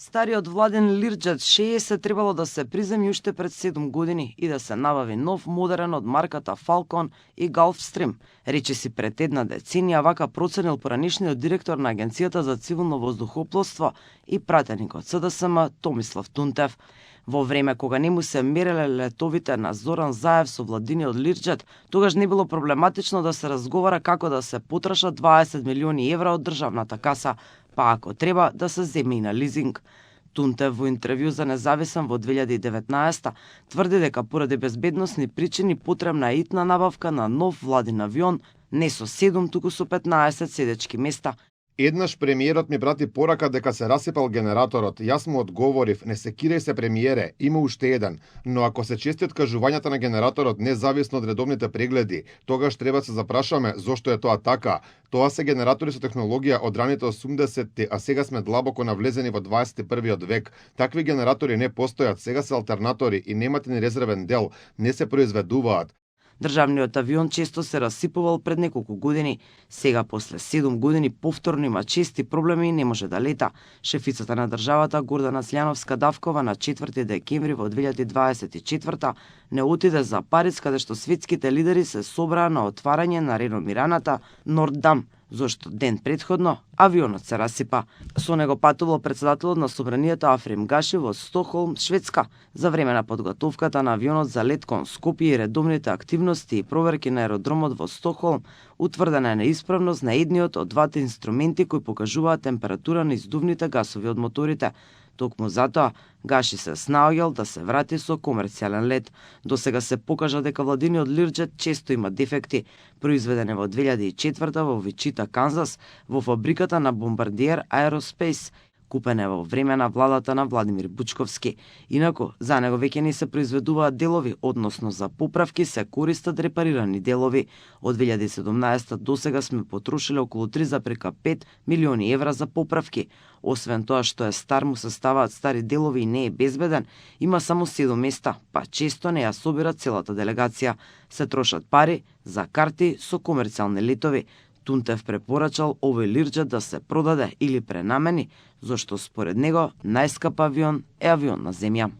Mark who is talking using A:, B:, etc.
A: Стариот владен Лирџет 60 требало да се приземи уште пред 7 години и да се набави нов модерен од марката Falcon и Gulfstream. Речиси пред една деценија, вака проценил поранешниот директор на Агенцијата за цивилно воздухопловство и пратеник од СДСМ Томислав Тунтев. Во време кога не му се мереле летовите на Зоран Заев со владиниот Лирџет, тогаш не било проблематично да се разговара како да се потрошат 20 милиони евра од државната каса, па ако треба да се земе и на лизинг. Тунтев во интервју за Независен во 2019 тврди дека поради безбедносни причини потребна е итна набавка на нов владин авион, не со 7, туку со 15 седечки места.
B: Еднаш премиерот ми прати порака дека се расипал генераторот. Јас му одговорив: не се кирај се премиере, има уште еден, но ако се чести откажувањата на генераторот независно од редовните прегледи, тогаш треба да се запрашаме зошто е тоа така. Тоа се генератори со технологија од раните 80-ти, а сега сме длабоко навлезени во 21-виот век. Такви генератори не постојат, сега се алтернатори и немате ни резервен дел, не се произведуваат.
A: Државниот авион често се расипувал пред неколку години. Сега, после 7 години, повторно има чести проблеми и не може да лета. Шефицата на државата Гордана Слјановска-Давкова на 4 декември во 2024 не отиде за Париз, каде што светските лидери се собраа на отварање на реномираната Норддам, зашто ден предходно авионот се расипа. Со него патувал председателот на собранието Африм Гаши во Стокхолм, Шведска. За време на подготовката на авионот за лет кон Скопје и редовните активности и проверки на аеродромот во Стокхолм, утврдена е неисправност на едниот од двата инструменти кои покажуваат температура на издувните гасови од моторите. Токму затоа, Гаши се снаоѓал да се врати со комерцијален лет. До сега се покажа дека владиниот Лирџет често има дефекти. Произведен во 2004 во Вичита, Канзас, во фабриката на Bombardier Aerospace, купен е во време на владата на Владимир Бучковски. Инаку, за него веќе не се произведуваат делови, односно за поправки се користат репарирани делови. Од 2017 до сега сме потрошиле околу 3,5 милиони евра за поправки. Освен тоа што е стар, му се ставаат стари делови и не е безбеден, има само 7 места, па често не ја собира целата делегација. Се трошат пари за карти со комерцијални летови. Тунтев препорачал овој Лирџет да се продаде или пренамени, зашто според него најскап авион е авион на земја.